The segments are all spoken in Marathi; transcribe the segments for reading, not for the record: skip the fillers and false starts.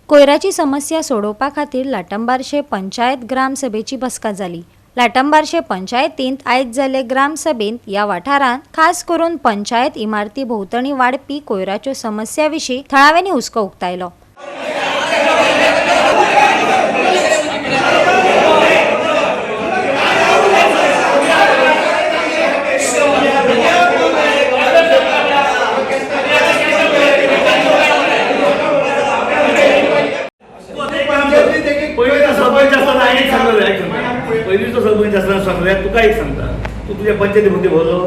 कोयराची समस्या सोडोवपा खातीर लाटंबारशे पंचायत ग्रामसभेची बसका जाली। लाटंबारशे पंचायतींत आयज जाल्ले ग्रामसभेंत ह्या वाठारांत खास करून पंचायत इमारती भोंवतणी वाडपी कोयराच्यो समस्या विशीं थळाव्यांनी हुस्को उक्तायलो। पहिलीचो सरपंच आसतना सांगले तुका एक सांगता तू तुझ्या पंचायती भोवती भोवलो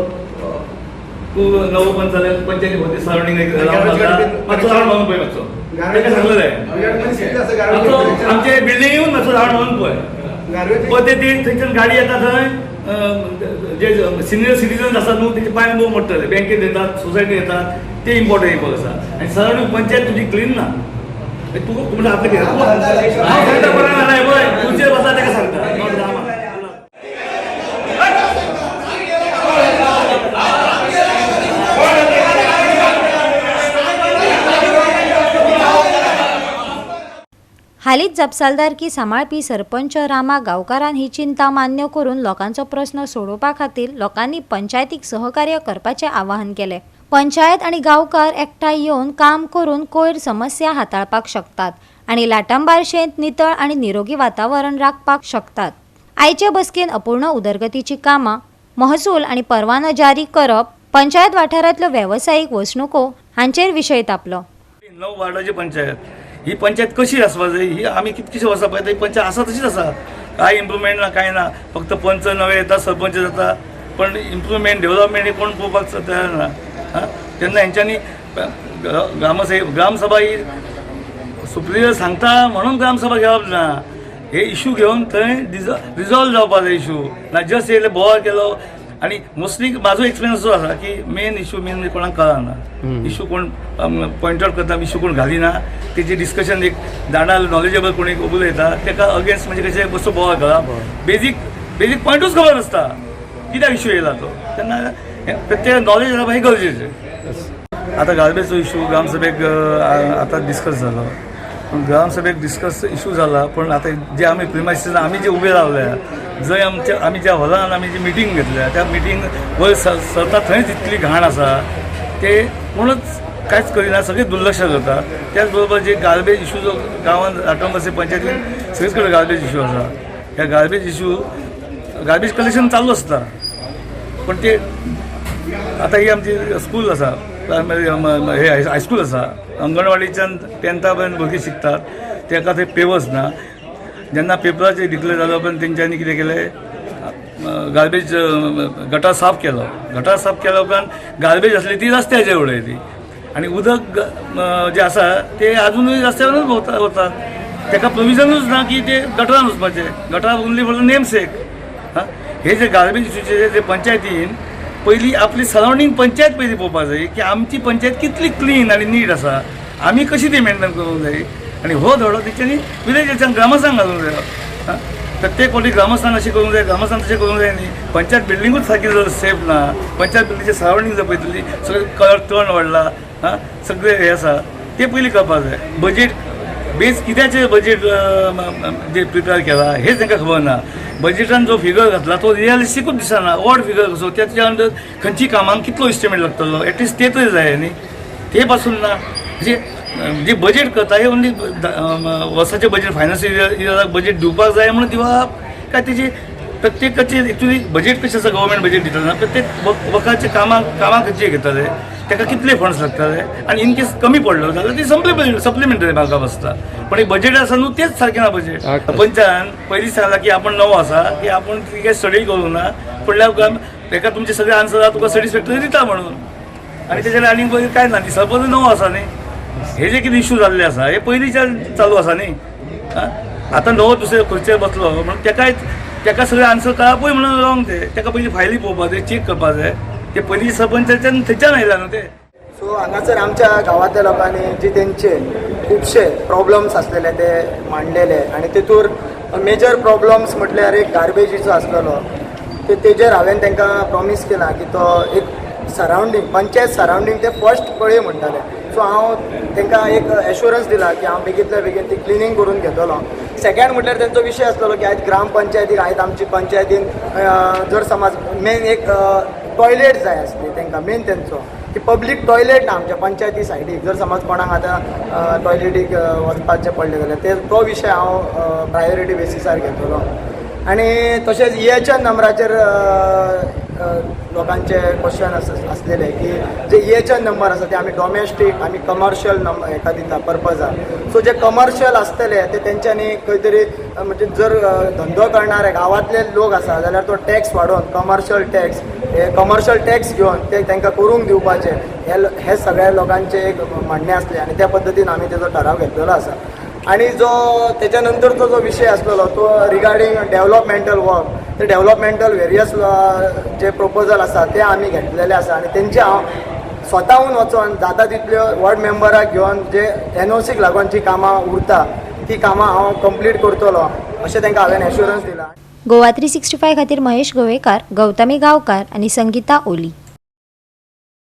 तू नवो पंच जाल्यार पंचायती भोवती सरावंडींग मातसो रावंड मारून पळय मातसो ताका सांगलें आमचे बिल्डिंग येवन मातसो रावंड मारून पळय पद्दतीन थंयच्यान गाडी येता थंय जे सिनियर सिटीजन आसात न्हू तेचे पांय भोव मोडटले बँकेत येतात सोसायटीन येतात ते इम्पॉर्टंट एक आसा आनी सरावंडींग पंचायत तुजी क्लीन ना तू म्हणजे आपले तुमचे बसा ताका सांगता हालींच जपसालदारकी सांबाळपी सरपंच रामा गांवकारान ही चिंता मान्य करून लोकांचो प्रस्न सोडोवपा खातीर लोकांनी पंचायतीक सहकार्य करपाचें आवाहन केलें। पंचायत आनी गांवकार एकठांय येवन काम करून कोयर समस्या हाताळपाक शकतात आनी लाटंबारशेंत नितळ आनी निरोगी वातावरण राखपाक शकतात। आयचे बसकेन अपूर्ण उदरगतीची कामां, महसूल आनी परवानो जारी करप, पंचायत वाठारांतल्यो वेवसायीक वसणुको हांचेर विशय तापलो। 9 वार्डाची पंचायत ही पंचायत कशी आसपा जाय ही आमी कितकीशी वर्सां पळयता ही पंचायत आसा तशीच आसा कांय इम्प्रुवमेंट ना कांय ना फक्त पंच नवे येता सरपंच जाता पण इम्प्रुवमेंट डेव्हलपमेंट हे कोण पळोवपाक तयार ना तेन्ना हेंच्यांनी ग्रामसभा ही सुप्रियर सांगता म्हणून ग्रामसभा घेवप ना हे इशू घेवन थंय रिजॉल्व जावपा जाय इशू ना जस्ट येयले बोवाळ केलो आनी मोस्टली म्हाजो एक्सपिरियन्स असो आसा की मेन इशू कोणाक कळना इशू कोण पॉयंट आउट करता इशू कोण घालिना तेजी डिस्कशन एक जाणाल नॉलेजेबल कोणी उलयता ताका अगेन्स्ट म्हणजे कशें बसो बोवाळ घालप बेजीक पॉयंटूच खबर नासता कित्याक इशू येयला तो तेन्ना प्रत्येक नॉलेज जावप हें गरजेचें। आतां गार्बेजचो इशू ग्रामसभेक आतां डिस्कस जालो ग्रामसभेक डिस्कस इशू जाला पण आतां जे आमी प्रिमायसीस आमी जे उबे रावल्या जंय आमी ज्या हॉलान आमी जी मिटींग घेतल्या त्या मिटींग वयर सरता थंयच इतली घाण आसा ते कोणूच कांयच करिना सगळे दुर्लक्ष करता। त्याच बरोबर जे गार्बेज इशू जो गांवांत लाटंबारशे पंचायतीन सगळीच कडेन गार्बेज इशू आसा ह्या गार्बेज कलेक्शन चालू आसता पण ते आतां ही आमची स्कूल आसा प्रायमरी हे हायस्कूल आसा अंगणवाडीच्यान 10th पर्यंत भुरगीं शिकतात ताका थंय पेवर्स ना जेन्ना पेपराचेर डिक्लेअर जालो पण तेंच्यांनी कितें केलें गार्बेज गटार साफ केलो उपरांत गार्बेज आसली ती रस्त्याचेर उडयली आनी उदक जें आसा ते आजुनूय रस्त्यावरूच वता ताका प्रोविजनूच ना की ते गटरान वचपाचें गटार ओन्ली फॉर नेम सेक हे जे गार्बेज इशूचे जे पंचायतीन पयलीं आपली सरावंडींग पंचायत पयलीं पळोवपाक जाय की आमची पंचायत कितली क्लीन आनी नीट आसा आमी कशी ती मेंटेन करूंक जाय आनी हो धडो तेंच्यांनी विलेजांत ग्रामस्थांक घालूंक जाय। प्रत्येक फावटी ग्रामस्थान अशें करूंक जाय ग्रामस्थान तशें करूंक जाय न्ही पंचायत बिल्डिंगूच सारकी जर सेफ ना पंचायत बिल्डिंगचे सरावंडींग जर पळयतली सगळें कलर टर्न वाडला सगळें हें आसा तें पयलीं करपाक जाय। बजेट बेज कित्याचेर बजेट जे प्रिपेर केला हेच तांकां खबर ना बजेटान जो फिगर घातला तो रियलिस्टीकूच दिसना ऑड फिगर कसो त्याच्या अंडर खंयची कामांक कितलो एस्टिमेट लागतलो एटलिस्ट ते तरी जाय न्ही ते पासून ना जे बजेट करता हे ओन्ली वर्साचें बजेट फायनान्शियल इयराक बजेट दिवपाक जाय म्हणून दिवप काय तेजी प्रत्येकाचे एक्चुली बजेट कशें आसा गव्हर्मेंट बजेट दितना प्रत्येक वखाचे कामां खंयचे घेतले ताका कितले फंड्स लागतले आनी इन केस कमी पडलो जाल्यार ती सप्लिमेंटरी मागप आसता पण एक बजेट आसा न्हू तेच सारकें ना बजेट पंचान पयलीं सांगला की आपण नवो आसा की आपण कितें स्टडी करूं ना फुडल्या ताका तुमचे सगळे आन्सर तुका सॅटिस्फॅक्टरी दिता म्हणून आनी तेजेर आनी पयलीं कांय ना न्ही सपोज नवो आसा न्ही हे जे कितें इशू जाल्ले आसा हे पयलींच्यान चालू आसा न्ही आतां नवो दुसरे खंयचेर बसलो म्हणून ताका सगळे आन्सर कळपूय म्हणून रॉंग ताका पयलीं फायली पळोवपाक जाय चॅक करपाक जाय ते पयलीं सरपंचाच्यान थंयच्यान आयला न्हू ते। सो हांगासर आमच्या गांवांतल्या लोकांनी जे तेंचे खुबशे प्रॉब्लम्स आसलेले ते मांडलेले आनी तेतूर मेजर प्रॉब्लम्स म्हटल्यार एक गार्बेजीचो आसलेलो तेजेर हांवें तांकां प्रॉमीस केला की तो एक सरावंडींग पंचायत सरावंडींग ते फर्स्ट पळय म्हणटाले सो हांव तांकां एक एश्युरन्स दिला की हांव बेगींतल्या बेगीन ती क्लिनींग करून घेतलो. सेकंड म्हटल्यार तेंचो विशय आसलो की आयज ग्रामपंचायतीक आयज आमची पंचायतीन जर समज मेन एक टॉयलेट जाय आसली तांकां, मेन तेंचो की पब्लीक टॉयलेट ना आमच्या पंचायती सायडीक. जर समज कोणाक आतां टॉयलेटीक वचपाचें पडलें जाल्यार तो विशय हांव प्रायोरिटी बेसिसार घेतलो. आनी तशेंच EHN नंबराचेर लोकांचे क्वेश्चन आसलेले की जे EHN नंबर आसा ते आमी डॉमेस्टीक आमी कमर्शियल हेका दिता पर्पजाक. सो जे कमर्शियल आसतले ते तेंच्यांनी खंय तरी म्हणजे जर धंदो करणारे गांवांतले लोक आसा जाल्यार तो टॅक्स वाडोवन कमर्शियल टॅक्स घेवन ते तांकां करूंक दिवपाचे हे सगळ्या लोकांचे एक म्हणणें आसलें आनी त्या पद्दतीन आमी तेजो ठराव घेतलेलो आसा. आणि जो त्याच्या नंतरचो जो विषय आसलेलो तो रिगार्डींग डेव्हलपमेंटल वर्क, ते डेव्हलपमेंटल वेरियस जे प्रपोजल आसा ते आमी घेतलेले आसा आनी तेंचे हांव स्वताहून वचोन जाता तितल्यो वॉर्ड मेंबराक घेवन जे NOCक लागून जी कामां उरता ती कामां हांव कंप्लीट करतलो अशें तांकां हांवें एश्युरन्स दिला. गोवा 365 खातीर महेश गोवेकार, गौतमी गांवकार आनी संगीता ओली.